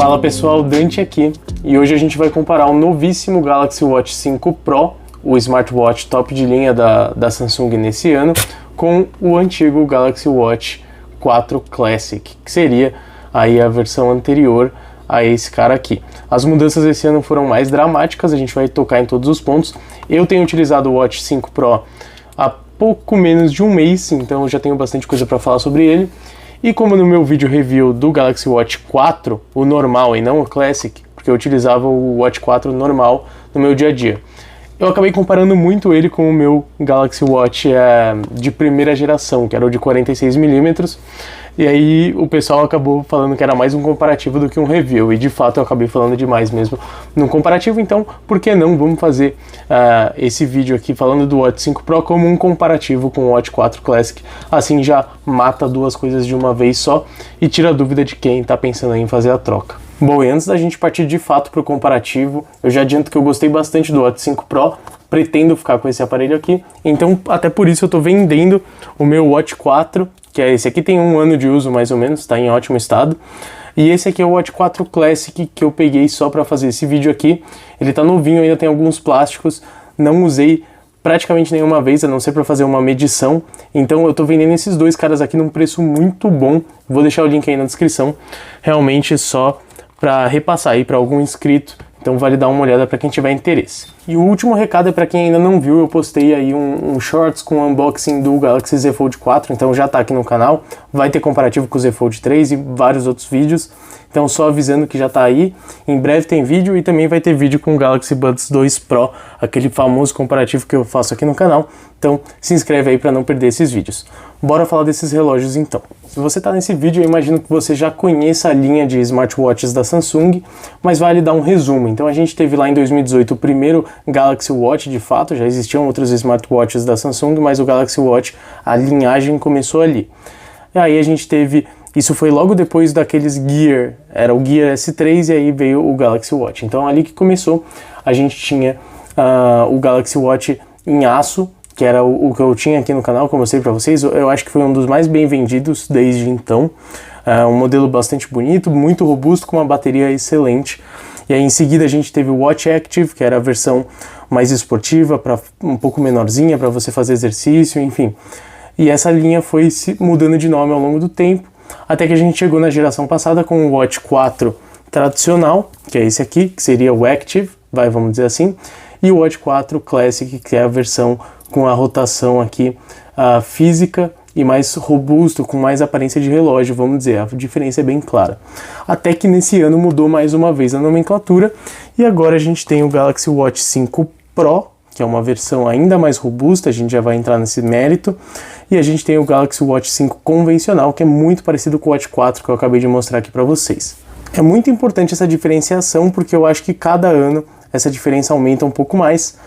Fala pessoal, Dante aqui, e hoje a gente vai comparar o novíssimo Galaxy Watch 5 Pro, o smartwatch top de linha da Samsung nesse ano, com o antigo Galaxy Watch 4 Classic, que seria aí a versão anterior a esse cara aqui. As mudanças esse ano foram mais dramáticas, a gente vai tocar em todos os pontos. Eu tenho utilizado o Watch 5 Pro há pouco menos de um mês, então eu já tenho bastante coisa para falar sobre ele. E como no meu vídeo review do Galaxy Watch 4, o normal e não o Classic, porque eu utilizava o Watch 4 normal no meu dia a dia, eu acabei comparando muito ele com o meu Galaxy Watch de primeira geração, que era o de 46mm, e aí o pessoal acabou falando que era mais um comparativo do que um review, e de fato eu acabei falando demais mesmo no comparativo, então por que não vamos fazer esse vídeo aqui falando do Watch 5 Pro como um comparativo com o Watch 4 Classic, assim já mata duas coisas de uma vez só e tira a dúvida de quem está pensando em fazer a troca. Bom, e antes da gente partir de fato para o comparativo, eu já adianto que eu gostei bastante do Watch 5 Pro, pretendo ficar com esse aparelho aqui, então até por isso eu estou vendendo o meu Watch 4, que é esse aqui, tem um ano de uso mais ou menos, está em ótimo estado, e esse aqui é o Watch 4 Classic que eu peguei só para fazer esse vídeo aqui. Ele tá novinho, ainda tem alguns plásticos, não usei praticamente nenhuma vez, a não ser para fazer uma medição, então eu tô vendendo esses dois caras aqui num preço muito bom, vou deixar o link aí na descrição, realmente só para repassar aí para algum inscrito, então vale dar uma olhada para quem tiver interesse. E o último recado é para quem ainda não viu, eu postei aí um shorts com unboxing do Galaxy Z Fold 4, então já tá aqui no canal, vai ter comparativo com o Z Fold 3 e vários outros vídeos, então só avisando que já tá aí, em breve tem vídeo e também vai ter vídeo com o Galaxy Buds 2 Pro, aquele famoso comparativo que eu faço aqui no canal, então se inscreve aí para não perder esses vídeos. Bora falar desses relógios então. Se você está nesse vídeo, eu imagino que você já conheça a linha de smartwatches da Samsung, mas vale dar um resumo. Então a gente teve lá em 2018 o primeiro Galaxy Watch, de fato, já existiam outros smartwatches da Samsung, mas o Galaxy Watch, a linhagem começou ali. E aí a gente teve, isso foi logo depois daqueles Gear, era o Gear S3 e aí veio o Galaxy Watch. Então ali que começou, a gente tinha o Galaxy Watch em aço, que era o que eu tinha aqui no canal, como eu mostrei para vocês, eu acho que foi um dos mais bem vendidos desde então, um modelo bastante bonito, muito robusto, com uma bateria excelente. E aí em seguida a gente teve o Watch Active, que era a versão mais esportiva, um pouco menorzinha, para você fazer exercício, enfim. E essa linha foi se mudando de nome ao longo do tempo, até que a gente chegou na geração passada com o Watch 4 tradicional, que é esse aqui, que seria o Active, vamos dizer assim, e o Watch 4 Classic, que é a versão com a rotação aqui física e mais robusto, com mais aparência de relógio, vamos dizer, a diferença é bem clara. Até que nesse ano mudou mais uma vez a nomenclatura, e agora a gente tem o Galaxy Watch 5 Pro, que é uma versão ainda mais robusta, a gente já vai entrar nesse mérito, e a gente tem o Galaxy Watch 5 convencional, que é muito parecido com o Watch 4 que eu acabei de mostrar aqui para vocês. É muito importante essa diferenciação, porque eu acho que cada ano essa diferença aumenta um pouco mais.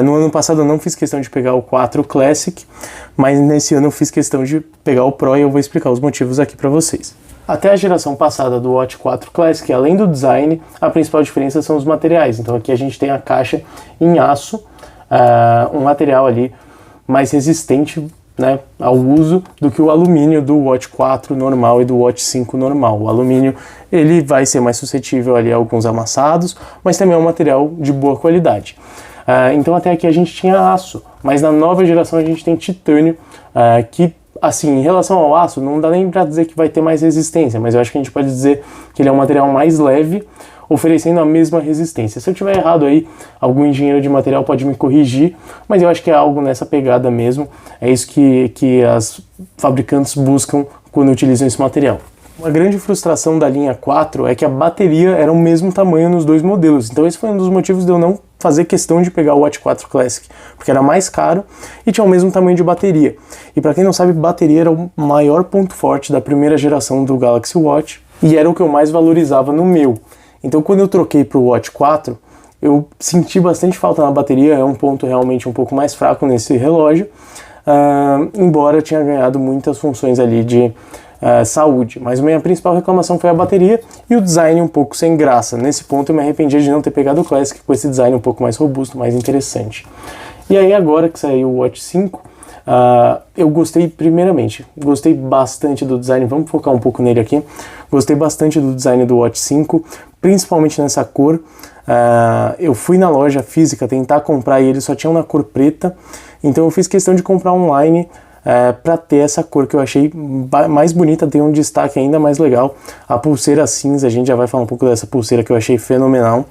No ano passado eu não fiz questão de pegar o 4 Classic, mas nesse ano eu fiz questão de pegar o Pro e eu vou explicar os motivos aqui para vocês. Até a geração passada do Watch 4 Classic, além do design, a principal diferença são os materiais. Então aqui a gente tem a caixa em aço, um material ali mais resistente, né, ao uso do que o alumínio do Watch 4 normal e do Watch 5 normal. O alumínio ele vai ser mais suscetível ali a alguns amassados, mas também é um material de boa qualidade. Então até aqui a gente tinha aço, mas na nova geração a gente tem titânio, que assim, em relação ao aço, não dá nem para dizer que vai ter mais resistência, mas eu acho que a gente pode dizer que ele é um material mais leve, oferecendo a mesma resistência. Se eu tiver errado aí, algum engenheiro de material pode me corrigir, mas eu acho que é algo nessa pegada mesmo, é isso que as fabricantes buscam quando utilizam esse material. Uma grande frustração da linha 4 é que a bateria era o mesmo tamanho nos dois modelos, então esse foi um dos motivos de eu não fazer questão de pegar o Watch 4 Classic, porque era mais caro e tinha o mesmo tamanho de bateria. E para quem não sabe, bateria era o maior ponto forte da primeira geração do Galaxy Watch e era o que eu mais valorizava no meu. Então quando eu troquei para o Watch 4, eu senti bastante falta na bateria, é um ponto realmente um pouco mais fraco nesse relógio, embora tenha ganhado muitas funções ali de saúde, mas minha principal reclamação foi a bateria e o design um pouco sem graça. Nesse ponto eu me arrependi de não ter pegado o Classic com esse design um pouco mais robusto, mais interessante. E aí agora que saiu o Watch 5, Eu gostei, primeiramente, gostei bastante do design, vamos focar um pouco nele aqui. Gostei bastante do design do Watch 5, principalmente nessa cor. Eu fui na loja física tentar comprar e eles só tinham na cor preta, então eu fiz questão de comprar online para ter essa cor que eu achei mais bonita, tem um destaque ainda mais legal. A pulseira cinza, a gente já vai falar um pouco dessa pulseira que eu achei fenomenal.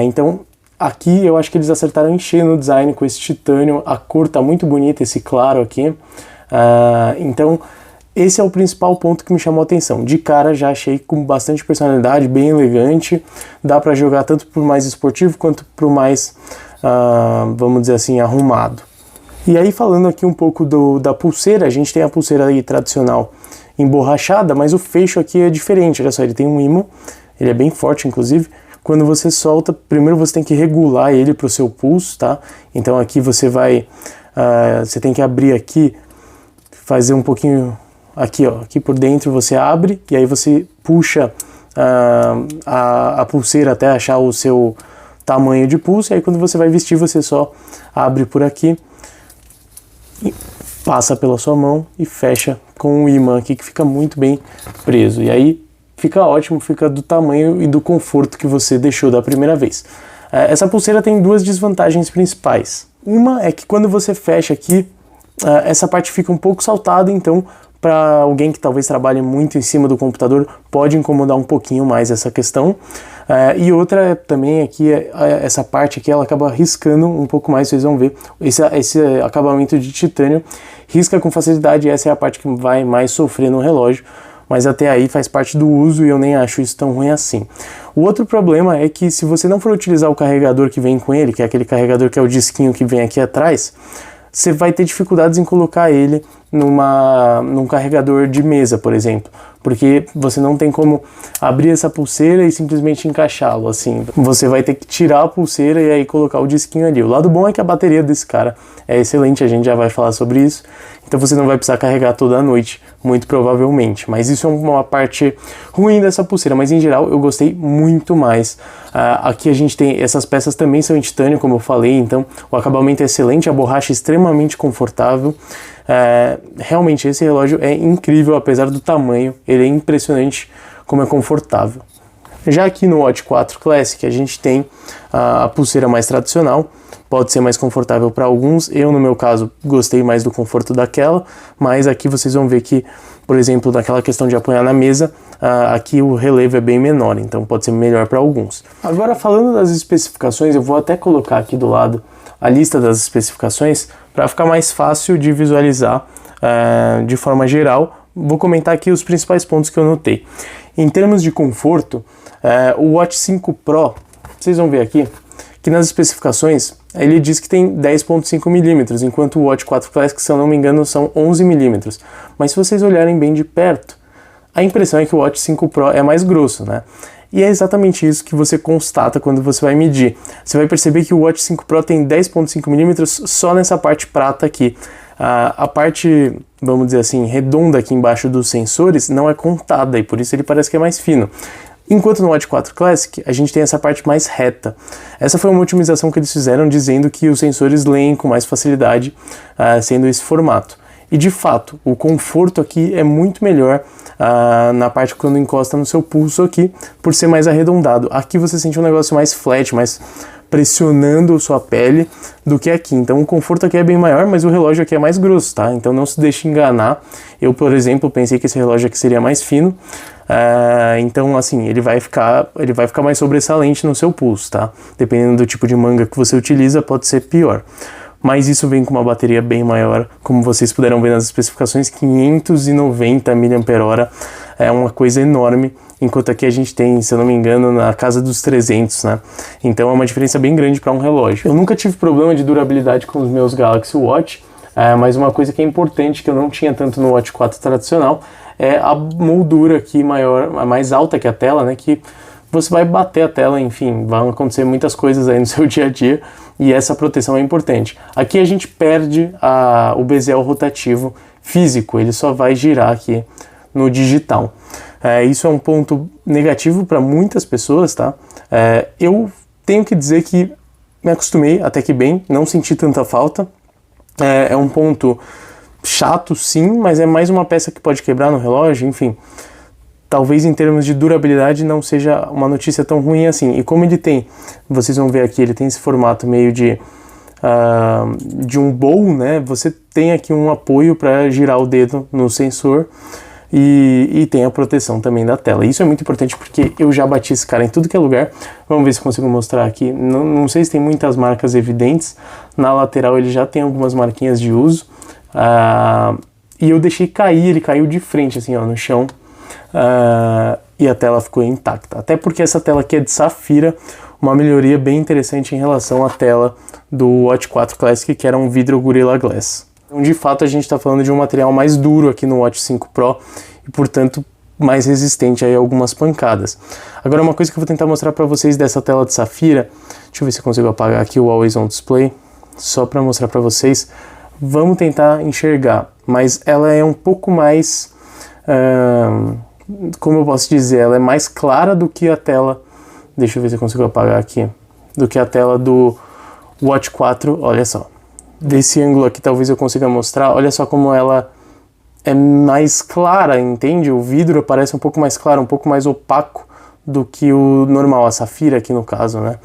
Então aqui eu acho que eles acertaram em cheio no design com esse titânio, a cor tá muito bonita, esse claro aqui. Então esse é o principal ponto que me chamou a atenção. De cara já achei com bastante personalidade, bem elegante, dá para jogar tanto pro mais esportivo quanto pro mais, vamos dizer assim, arrumado. E aí falando aqui um pouco da pulseira, a gente tem a pulseira aí tradicional emborrachada, mas o fecho aqui é diferente, olha só, ele tem um ímã, ele é bem forte inclusive. Quando você solta, primeiro você tem que regular ele para o seu pulso, tá? Então aqui você vai, você tem que abrir aqui, fazer um pouquinho, aqui ó, aqui por dentro você abre e aí você puxa a pulseira até achar o seu tamanho de pulso, e aí quando você vai vestir você só abre por aqui, passa pela sua mão e fecha com o ímã aqui que fica muito bem preso. E aí fica ótimo, fica do tamanho e do conforto que você deixou da primeira vez. Essa pulseira tem duas desvantagens principais. Uma é que quando você fecha aqui, essa parte fica um pouco saltada, então para alguém que talvez trabalhe muito em cima do computador pode incomodar um pouquinho mais essa questão. E outra também aqui, essa parte aqui ela acaba riscando um pouco mais, vocês vão ver, esse acabamento de titânio risca com facilidade, e essa é a parte que vai mais sofrer no relógio, mas até aí faz parte do uso e eu nem acho isso tão ruim assim. O outro problema é que se você não for utilizar o carregador que vem com ele, que é aquele carregador que é o disquinho que vem aqui atrás, você vai ter dificuldades em colocar ele num carregador de mesa, por exemplo, porque você não tem como abrir essa pulseira e simplesmente encaixá-lo assim. Você vai ter que tirar a pulseira e aí colocar o disquinho ali. O lado bom é que a bateria desse cara é excelente, a gente já vai falar sobre isso, então você não vai precisar carregar toda a noite, muito provavelmente, mas isso é uma parte ruim dessa pulseira, mas em geral eu gostei muito mais. Aqui a gente tem, essas peças também são em titânio, como eu falei, então o acabamento é excelente, a borracha é extremamente confortável. Realmente esse relógio é incrível, apesar do tamanho, ele é impressionante como é confortável. Já aqui no Watch 4 Classic a gente tem a pulseira mais tradicional, pode ser mais confortável para alguns, eu no meu caso gostei mais do conforto daquela, mas aqui vocês vão ver que, por exemplo, naquela questão de apoiar na mesa, aqui o relevo é bem menor, então pode ser melhor para alguns. Agora falando das especificações, eu vou até colocar aqui do lado a lista das especificações para ficar mais fácil de visualizar de forma geral. Vou comentar aqui os principais pontos que eu notei. Em termos de conforto, o Watch 5 Pro, vocês vão ver aqui, que nas especificações ele diz que tem 10.5 mm, enquanto o Watch 4 Classic, se eu não me engano, são 11 mm. Mas se vocês olharem bem de perto, a impressão é que o Watch 5 Pro é mais grosso, né? E é exatamente isso que você constata quando você vai medir. Você vai perceber que o Watch 5 Pro tem 10.5 mm só nessa parte prata aqui. A parte, vamos dizer assim, redonda aqui embaixo dos sensores não é contada e por isso ele parece que é mais fino. Enquanto no Watch 4 Classic a gente tem essa parte mais reta. Essa foi uma otimização que eles fizeram dizendo que os sensores leem com mais facilidade, sendo esse formato. E de fato, o conforto aqui é muito melhor na parte quando encosta no seu pulso aqui, por ser mais arredondado. Aqui você sente um negócio mais flat, mais pressionando sua pele do que aqui. Então o conforto aqui é bem maior, mas o relógio aqui é mais grosso, tá? Então não se deixe enganar. Eu, por exemplo, pensei que esse relógio aqui seria mais fino. Então assim, ele vai ficar mais sobressalente no seu pulso, tá? Dependendo do tipo de manga que você utiliza, pode ser pior. Mas isso vem com uma bateria bem maior, como vocês puderam ver nas especificações, 590 mAh, é uma coisa enorme, enquanto aqui a gente tem, se eu não me engano, na casa dos 300, né? Então é uma diferença bem grande para um relógio. Eu nunca tive problema de durabilidade com os meus Galaxy Watch, mas uma coisa que é importante, que eu não tinha tanto no Watch 4 tradicional, é a moldura aqui maior, mais alta que a tela, né? Que você vai bater a tela, enfim, vão acontecer muitas coisas aí no seu dia a dia e essa proteção é importante. Aqui a gente perde o bezel rotativo físico, ele só vai girar aqui no digital. Isso é um ponto negativo para muitas pessoas, tá? Eu tenho que dizer que me acostumei até que bem, não senti tanta falta. é um ponto chato, sim, mas é mais uma peça que pode quebrar no relógio, enfim. Talvez em termos de durabilidade não seja uma notícia tão ruim assim. E como ele tem, vocês vão ver aqui, ele tem esse formato meio de um bowl, né? Você tem aqui um apoio para girar o dedo no sensor e tem a proteção também da tela. Isso é muito importante porque eu já bati esse cara em tudo que é lugar. Vamos ver se consigo mostrar aqui. Não sei se tem muitas marcas evidentes. Na lateral ele já tem algumas marquinhas de uso. E eu deixei cair, ele caiu de frente assim, ó, no chão. E a tela ficou intacta. Até porque essa tela aqui é de safira, uma melhoria bem interessante em relação à tela do Watch 4 Classic, que era um vidro Gorilla Glass. Então, de fato, a gente está falando de um material mais duro aqui no Watch 5 Pro e, portanto, mais resistente a algumas pancadas. Agora, uma coisa que eu vou tentar mostrar para vocês dessa tela de safira, deixa eu ver se eu consigo apagar aqui o Always On Display, só para mostrar para vocês. Vamos tentar enxergar, mas ela é um pouco mais... como eu posso dizer, ela é mais clara do que a tela, deixa eu ver se eu consigo apagar aqui, do que a tela do Watch 4, olha só. Desse ângulo aqui talvez eu consiga mostrar, olha só como ela é mais clara, entende? O vidro parece um pouco mais claro, um pouco mais opaco do que o normal, a safira aqui no caso, né?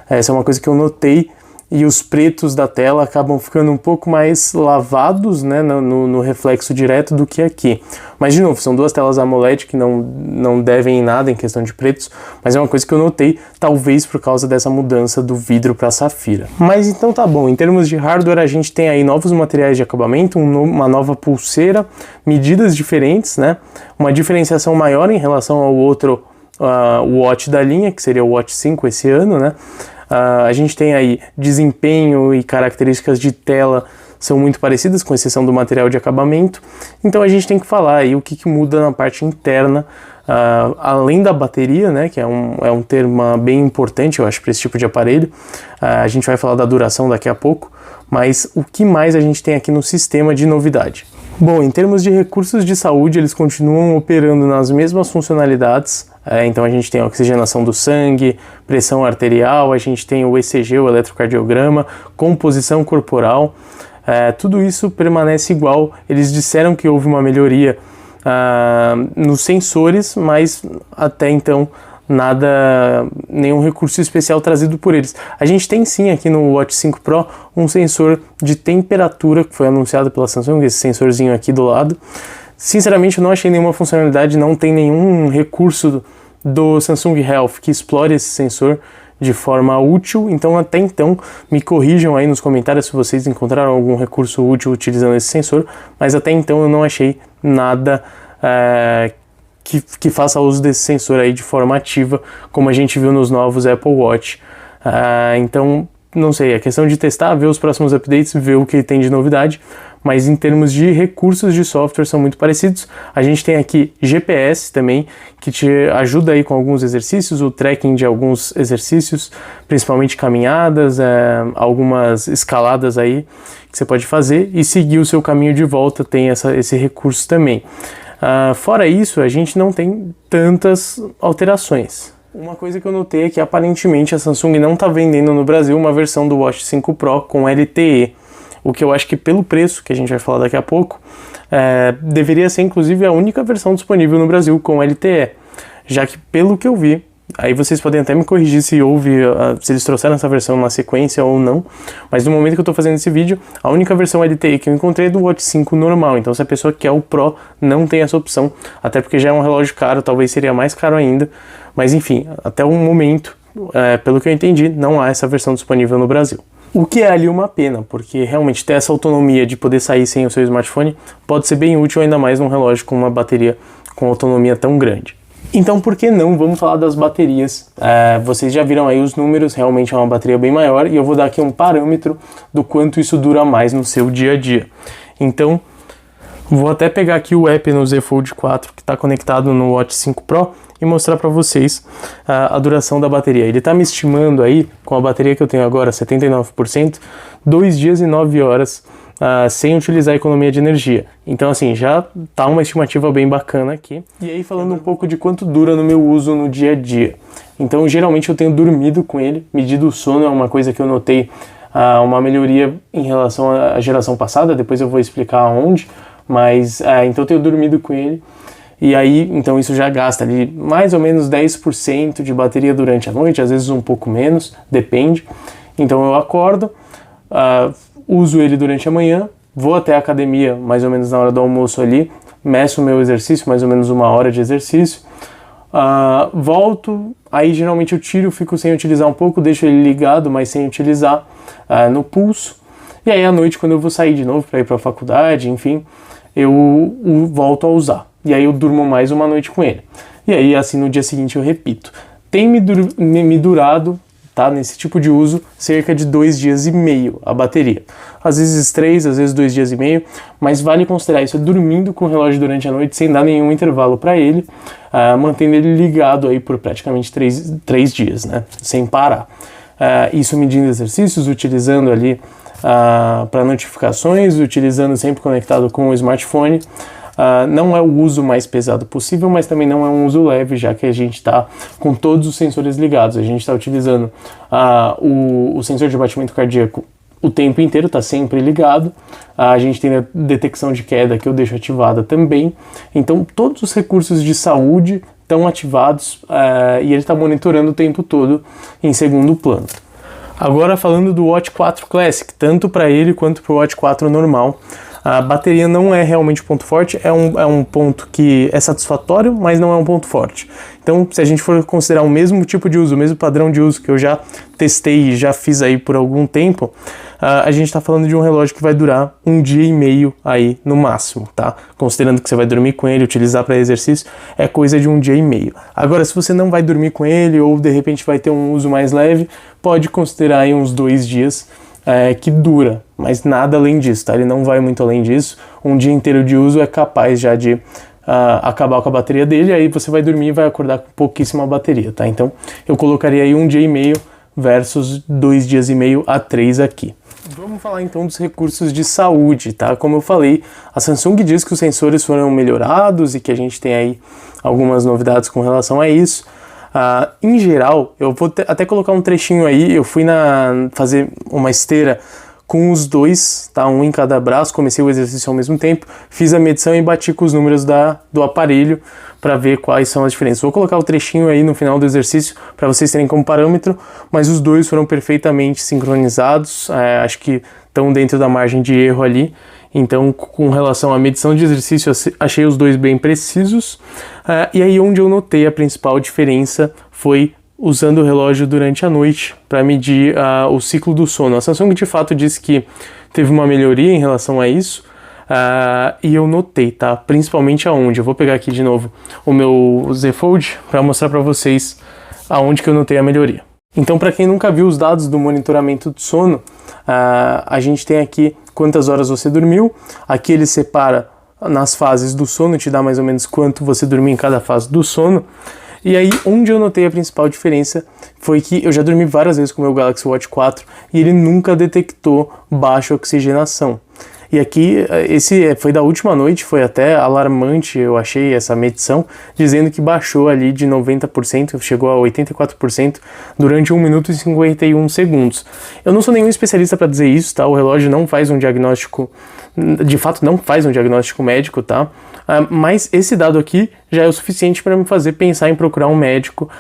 Essa é uma coisa que eu notei. E os pretos da tela acabam ficando um pouco mais lavados, né, no reflexo direto do que aqui. Mas, de novo, são duas telas AMOLED que não devem em nada em questão de pretos, mas é uma coisa que eu notei, talvez por causa dessa mudança do vidro para safira. Mas então tá bom, em termos de hardware a gente tem aí novos materiais de acabamento, uma nova pulseira, medidas diferentes, né, uma diferenciação maior em relação ao outro Watch da linha, que seria o Watch 5 esse ano, né. A gente tem aí desempenho e características de tela são muito parecidas, com exceção do material de acabamento. Então a gente tem que falar aí o que muda na parte interna, além da bateria, né, que é um termo bem importante, eu acho, para esse tipo de aparelho. A gente vai falar da duração daqui a pouco, mas o que mais a gente tem aqui no sistema de novidade? Bom, em termos de recursos de saúde, eles continuam operando nas mesmas funcionalidades. Então a gente tem a oxigenação do sangue, pressão arterial, a gente tem o ECG, o eletrocardiograma, composição corporal, tudo isso permanece igual. Eles disseram que houve uma melhoria nos sensores, mas até então nenhum recurso especial trazido por eles. A gente tem sim aqui no Watch 5 Pro um sensor de temperatura que foi anunciado pela Samsung, esse sensorzinho aqui do lado. Sinceramente, eu não achei nenhuma funcionalidade, não tem nenhum recurso do Samsung Health que explore esse sensor de forma útil, então até então me corrijam aí nos comentários se vocês encontraram algum recurso útil utilizando esse sensor, mas até então eu não achei nada que faça uso desse sensor aí de forma ativa, como a gente viu nos novos Apple Watch. Então, não sei, é questão de testar, ver os próximos updates, ver o que tem de novidade, mas em termos de recursos de software são muito parecidos. A gente tem aqui GPS também, que te ajuda aí com alguns exercícios, o tracking de alguns exercícios, principalmente caminhadas, algumas escaladas aí que você pode fazer e seguir o seu caminho de volta, tem esse recurso também. Fora isso, a gente não tem tantas alterações. Uma coisa que eu notei é que aparentemente a Samsung não está vendendo no Brasil uma versão do Watch 5 Pro com LTE, o que eu acho que pelo preço, que a gente vai falar daqui a pouco, deveria ser inclusive a única versão disponível no Brasil com LTE, já que pelo que eu vi, aí vocês podem até me corrigir se eles trouxeram essa versão na sequência ou não, mas no momento que eu estou fazendo esse vídeo, a única versão LTE que eu encontrei é do Watch 5 normal, então se a pessoa quer o Pro, não tem essa opção, até porque já é um relógio caro, talvez seria mais caro ainda, mas enfim, até o momento, pelo que eu entendi, não há essa versão disponível no Brasil. O que é ali uma pena, porque realmente ter essa autonomia de poder sair sem o seu smartphone pode ser bem útil, ainda mais num relógio com uma bateria com autonomia tão grande. Então, por que não? Vamos falar das baterias. Vocês já viram aí os números, realmente é uma bateria bem maior, e eu vou dar aqui um parâmetro do quanto isso dura mais no seu dia a dia. Então, vou até pegar aqui o app no Z Fold 4 que está conectado no Watch 5 Pro e mostrar para vocês a duração da bateria. Ele está me estimando aí, com a bateria que eu tenho agora, 79%, 2 dias e 9 horas sem utilizar a economia de energia. Então assim, já tá uma estimativa bem bacana aqui. E aí falando um pouco de quanto dura no meu uso no dia a dia. Então geralmente eu tenho dormido com ele, medido o sono é uma coisa que eu notei uma melhoria em relação à geração passada, depois eu vou explicar aonde, mas então eu tenho dormido com ele, e aí então isso já gasta ali mais ou menos 10% de bateria durante a noite, às vezes um pouco menos, depende. Então eu acordo, uso ele durante a manhã, vou até a academia mais ou menos na hora do almoço ali, meço o meu exercício, mais ou menos 1 hora de exercício, volto, aí geralmente eu tiro, fico sem utilizar um pouco, deixo ele ligado, mas sem utilizar no pulso, e aí à noite quando eu vou sair de novo para ir para a faculdade, enfim, eu volto a usar, e aí eu durmo mais uma noite com ele, e aí assim no dia seguinte eu repito. Tem me durado, tá, nesse tipo de uso, cerca de 2 dias e meio a bateria. Às vezes 3, às vezes 2 dias e meio, mas vale considerar isso dormindo com o relógio durante a noite, sem dar nenhum intervalo para ele, mantendo ele ligado aí por praticamente 3 dias, né, sem parar. Isso medindo exercícios, utilizando ali para notificações, utilizando sempre conectado com o smartphone. Não é o uso mais pesado possível, mas também não é um uso leve, já que a gente está com todos os sensores ligados. A gente está utilizando o sensor de batimento cardíaco o tempo inteiro, está sempre ligado. A gente tem a detecção de queda, que eu deixo ativada também. Então todos os recursos de saúde estão ativados e ele está monitorando o tempo todo em segundo plano. Agora falando do Watch 4 Classic, tanto para ele quanto para o Watch 4 normal, a bateria não é realmente um ponto forte, é um ponto que é satisfatório, mas não é um ponto forte. Então, se a gente for considerar o mesmo tipo de uso, o mesmo padrão de uso que eu já testei e já fiz aí por algum tempo, a gente está falando de um relógio que vai durar 1 dia e meio aí no máximo, tá? Considerando que você vai dormir com ele, utilizar para exercício, é coisa de 1 dia e meio. Agora, se você não vai dormir com ele ou de repente vai ter um uso mais leve, pode considerar aí uns 2 dias que dura, mas nada além disso, tá? Ele não vai muito além disso. 1 dia inteiro de uso é capaz já de acabar com a bateria dele, aí você vai dormir e vai acordar com pouquíssima bateria, tá? Então eu colocaria aí 1 dia e meio versus 2 dias e meio a 3 aqui. Vamos falar então dos recursos de saúde, tá? Como eu falei, a Samsung diz que os sensores foram melhorados e que a gente tem aí algumas novidades com relação a isso. Em geral, eu vou até colocar um trechinho aí, eu fui fazer uma esteira com os dois, tá? Um em cada braço, comecei o exercício ao mesmo tempo, fiz a medição e bati com os números do aparelho para ver quais são as diferenças. Vou colocar o trechinho aí no final do exercício para vocês terem como parâmetro, mas os dois foram perfeitamente sincronizados, acho que estão dentro da margem de erro ali. Então, com relação à medição de exercício, achei os dois bem precisos. E aí, onde eu notei a principal diferença foi usando o relógio durante a noite para medir o ciclo do sono. A Samsung, de fato, disse que teve uma melhoria em relação a isso. E eu notei, tá? Principalmente aonde. Eu vou pegar aqui de novo o meu Z Fold para mostrar para vocês aonde que eu notei a melhoria. Então, para quem nunca viu os dados do monitoramento do sono, a gente tem aqui quantas horas você dormiu. Aqui ele separa nas fases do sono, te dá mais ou menos quanto você dormiu em cada fase do sono. E aí, onde eu notei a principal diferença foi que eu já dormi várias vezes com o meu Galaxy Watch 4 e ele nunca detectou baixa oxigenação. E aqui, esse foi da última noite, foi até alarmante, eu achei essa medição, dizendo que baixou ali de 90%, chegou a 84% durante 1 minuto e 51 segundos. Eu não sou nenhum especialista para dizer isso, tá? O relógio não faz um diagnóstico, de fato não faz um diagnóstico médico, tá? Mas esse dado aqui já é o suficiente para me fazer pensar em procurar um médico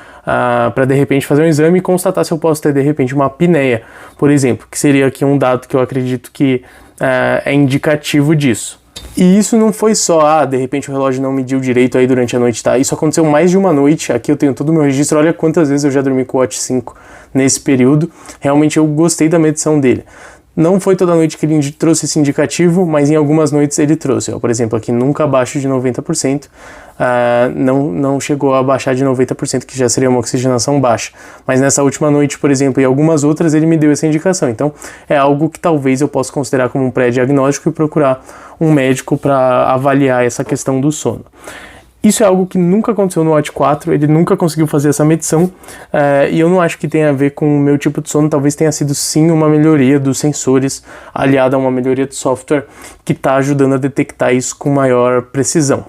para de repente fazer um exame e constatar se eu posso ter de repente uma apneia, por exemplo, que seria aqui um dado que eu acredito que é indicativo disso. E isso não foi só, de repente o relógio não mediu direito aí durante a noite, tá? Isso aconteceu mais de uma noite, aqui eu tenho todo o meu registro, olha quantas vezes eu já dormi com o Watch 5 nesse período, realmente eu gostei da medição dele. Não foi toda noite que ele trouxe esse indicativo, mas em algumas noites ele trouxe. Por exemplo, aqui nunca abaixo de 90%, não chegou a baixar de 90%, que já seria uma oxigenação baixa. Mas nessa última noite, por exemplo, e algumas outras, ele me deu essa indicação. Então, é algo que talvez eu possa considerar como um pré-diagnóstico e procurar um médico para avaliar essa questão do sono. Isso é algo que nunca aconteceu no Watch 4, ele nunca conseguiu fazer essa medição, e eu não acho que tenha a ver com o meu tipo de sono, talvez tenha sido sim uma melhoria dos sensores, aliada a uma melhoria do software, que está ajudando a detectar isso com maior precisão.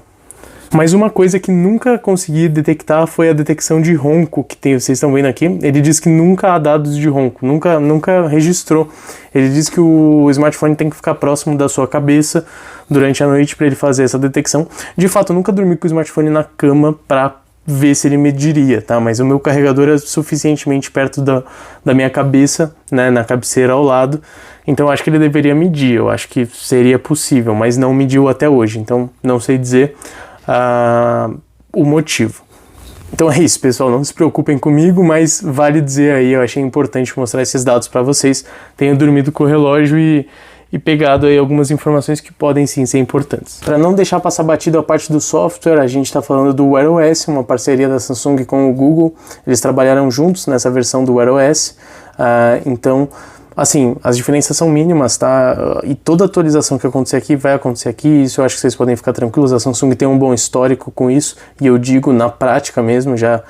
Mas uma coisa que nunca consegui detectar foi a detecção de ronco que tem, vocês estão vendo aqui. Ele diz que nunca há dados de ronco, nunca registrou. Ele diz que o smartphone tem que ficar próximo da sua cabeça durante a noite para ele fazer essa detecção. De fato, eu nunca dormi com o smartphone na cama para ver se ele mediria, tá? Mas o meu carregador é suficientemente perto da minha cabeça, né, na cabeceira ao lado, então eu acho que ele deveria medir, eu acho que seria possível, mas não mediu até hoje, então não sei dizer o motivo. Então é isso, pessoal, não se preocupem comigo, mas vale dizer aí, eu achei importante mostrar esses dados para vocês. Tenho dormido com o relógio e pegado aí algumas informações que podem sim ser importantes. Para não deixar passar batido a parte do software, a gente está falando do Wear OS, uma parceria da Samsung com o Google. Eles trabalharam juntos nessa versão do Wear OS, então, assim, as diferenças são mínimas, tá? E toda atualização que acontecer aqui vai acontecer aqui, isso eu acho que vocês podem ficar tranquilos, a Samsung tem um bom histórico com isso, e eu digo na prática mesmo, já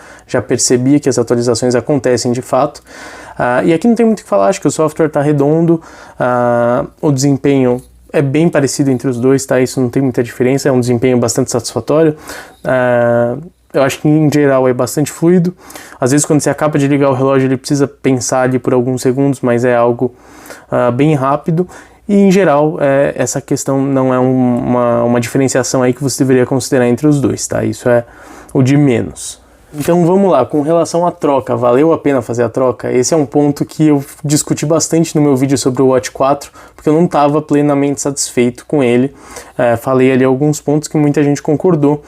percebi que as atualizações acontecem de fato. E aqui não tem muito o que falar, acho que o software está redondo, o desempenho é bem parecido entre os dois, tá? Isso não tem muita diferença, é um desempenho bastante satisfatório. Eu acho que em geral é bastante fluido. Às vezes quando você acaba de ligar o relógio ele precisa pensar ali por alguns segundos, mas é algo bem rápido. E em geral essa questão não é uma diferenciação aí que você deveria considerar entre os dois, tá? Isso é o de menos. Então vamos lá, com relação à troca, valeu a pena fazer a troca? Esse é um ponto que eu discuti bastante no meu vídeo sobre o Watch 4, porque eu não estava plenamente satisfeito com ele. Falei ali alguns pontos que muita gente concordou,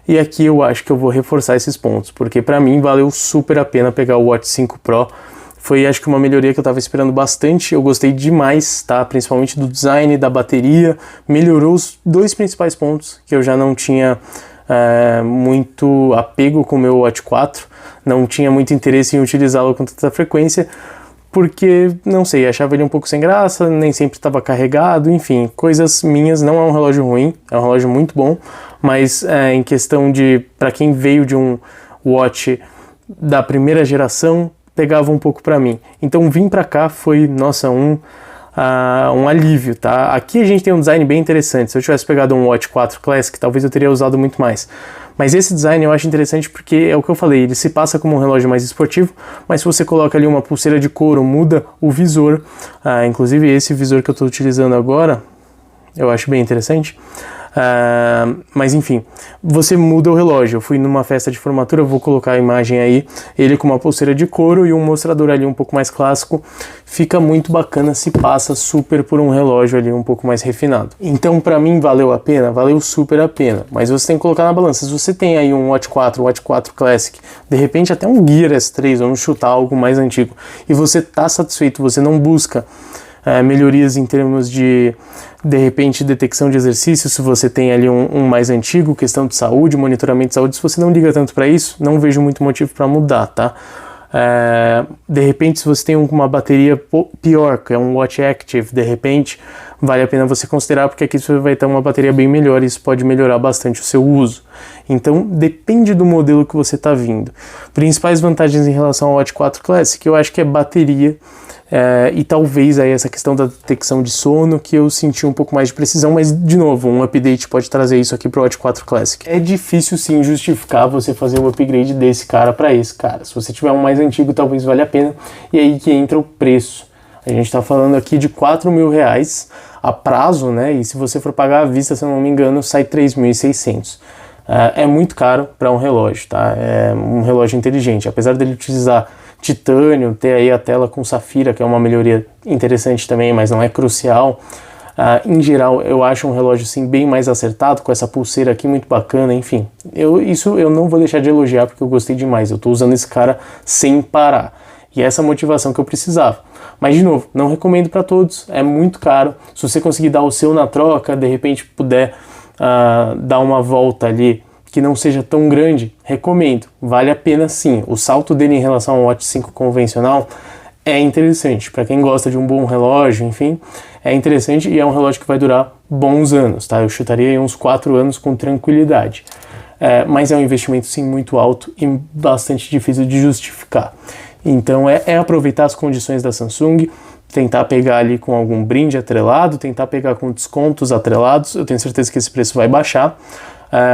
e aqui eu acho que eu vou reforçar esses pontos, porque para mim valeu super a pena pegar o Watch 5 Pro. Foi, acho que, uma melhoria que eu estava esperando bastante, eu gostei demais, tá? Principalmente do design, da bateria, melhorou os dois principais pontos que eu já não tinha muito apego com o meu Watch 4, não tinha muito interesse em utilizá-lo com tanta frequência, porque, não sei, achava ele um pouco sem graça, nem sempre estava carregado, enfim, coisas minhas. Não é um relógio ruim, é um relógio muito bom, mas em questão de, para quem veio de um Watch da primeira geração, pegava um pouco para mim. Então vim para cá foi, nossa, um alívio, tá? Aqui a gente tem um design bem interessante. Se eu tivesse pegado um Watch 4 Classic, talvez eu teria usado muito mais. Mas esse design eu acho interessante porque é o que eu falei, ele se passa como um relógio mais esportivo, mas se você coloca ali uma pulseira de couro, muda o visor. Inclusive esse visor que eu estou utilizando agora, eu acho bem interessante. Mas enfim, você muda o relógio. Eu fui numa festa de formatura, vou colocar a imagem aí, ele com uma pulseira de couro e um mostrador ali um pouco mais clássico, fica muito bacana, se passa super por um relógio ali um pouco mais refinado. Então pra mim valeu a pena? Valeu super a pena, mas você tem que colocar na balança. Se você tem aí um Watch 4, Watch 4 Classic, de repente até um Gear S3, vamos chutar algo mais antigo, e você tá satisfeito, você não busca melhorias em termos de repente, detecção de exercício, se você tem ali um mais antigo, questão de saúde, monitoramento de saúde, se você não liga tanto para isso, não vejo muito motivo para mudar, tá? De repente, se você tem uma bateria pior, que é um Watch Active, de repente, vale a pena você considerar, porque aqui você vai ter uma bateria bem melhor e isso pode melhorar bastante o seu uso. Então, depende do modelo que você está vindo. Principais vantagens em relação ao Watch 4 Classic, eu acho que é bateria, e talvez aí essa questão da detecção de sono, que eu senti um pouco mais de precisão, mas de novo, um update pode trazer isso aqui para o Watch 4 Classic. É difícil sim justificar você fazer o upgrade desse cara para esse cara. Se você tiver um mais antigo, talvez valha a pena, e aí que entra o preço. A gente está falando aqui de R$4.000 a prazo, né? E se você for pagar à vista, se eu não me engano, sai 3.600. É muito caro para um relógio, tá? É um relógio inteligente, apesar dele utilizar titânio, ter aí a tela com safira, que é uma melhoria interessante também, mas não é crucial. Em geral, eu acho um relógio sim bem mais acertado, com essa pulseira aqui muito bacana, enfim. Isso eu não vou deixar de elogiar, porque eu gostei demais. Eu estou usando esse cara sem parar. E essa é a motivação que eu precisava. Mas, de novo, não recomendo para todos, é muito caro. Se você conseguir dar o seu na troca, de repente puder dar uma volta ali, que não seja tão grande, recomendo, vale a pena sim. O salto dele em relação ao Watch 5 convencional é interessante, para quem gosta de um bom relógio, enfim, é interessante e é um relógio que vai durar bons anos, tá? Eu chutaria aí uns 4 anos com tranquilidade, mas é um investimento sim muito alto e bastante difícil de justificar. Então é aproveitar as condições da Samsung, tentar pegar ali com algum brinde atrelado, tentar pegar com descontos atrelados, eu tenho certeza que esse preço vai baixar.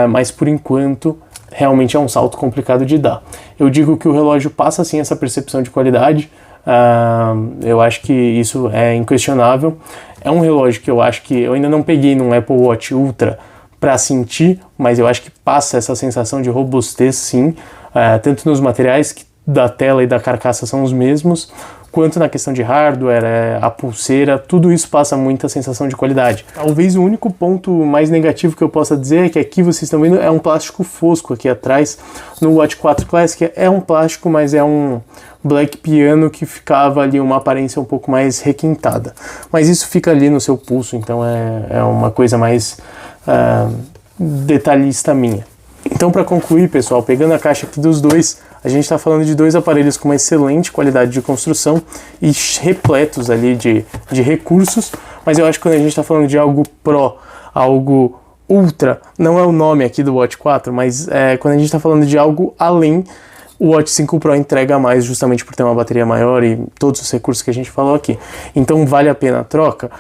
mas por enquanto realmente é um salto complicado de dar. Eu digo que o relógio passa sim essa percepção de qualidade, eu acho que isso é inquestionável. É um relógio que eu acho que eu ainda não peguei num Apple Watch Ultra para sentir, mas eu acho que passa essa sensação de robustez sim, tanto nos materiais da tela e da carcaça são os mesmos, quanto na questão de hardware, a pulseira, tudo isso passa muita sensação de qualidade. Talvez o único ponto mais negativo que eu possa dizer é que aqui vocês estão vendo é um plástico fosco aqui atrás. No Watch 4 Classic é um plástico, mas é um black piano que ficava ali uma aparência um pouco mais requintada. Mas isso fica ali no seu pulso, então é uma coisa mais detalhista minha. Então, para concluir, pessoal, pegando a caixa aqui dos dois, a gente está falando de dois aparelhos com uma excelente qualidade de construção e repletos ali de recursos, mas eu acho que quando a gente está falando de algo Pro, algo Ultra, não é o nome aqui do Watch 4, mas quando a gente está falando de algo além, o Watch 5 Pro entrega mais justamente por ter uma bateria maior e todos os recursos que a gente falou aqui. Então, vale a pena a troca?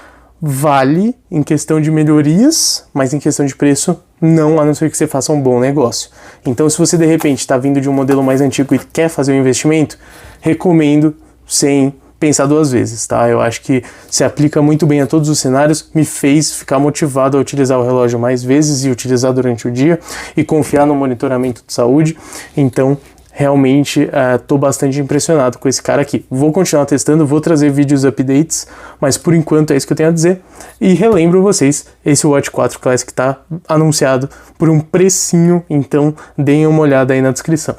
Vale em questão de melhorias, mas em questão de preço não, a não ser que você faça um bom negócio. Então, se você de repente está vindo de um modelo mais antigo e quer fazer um investimento, recomendo sem pensar duas vezes, tá? Eu acho que se aplica muito bem a todos os cenários, me fez ficar motivado a utilizar o relógio mais vezes e utilizar durante o dia e confiar no monitoramento de saúde. Então, realmente estou bastante impressionado com esse cara aqui. Vou continuar testando, vou trazer vídeos updates, mas por enquanto é isso que eu tenho a dizer. E relembro vocês, esse Watch 4 Classic está anunciado por um precinho, então deem uma olhada aí na descrição.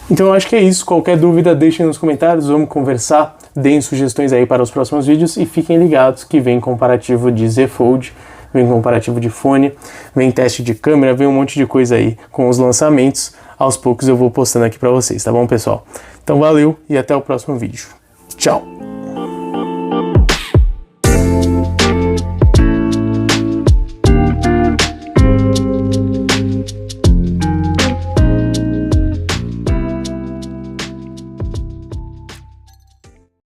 Então eu acho que é isso, qualquer dúvida deixem nos comentários, vamos conversar, deem sugestões aí para os próximos vídeos e fiquem ligados que vem comparativo de Z Fold, vem comparativo de fone, vem teste de câmera, vem um monte de coisa aí com os lançamentos. Aos poucos eu vou postando aqui pra vocês, tá bom, pessoal? Então valeu e até o próximo vídeo. Tchau!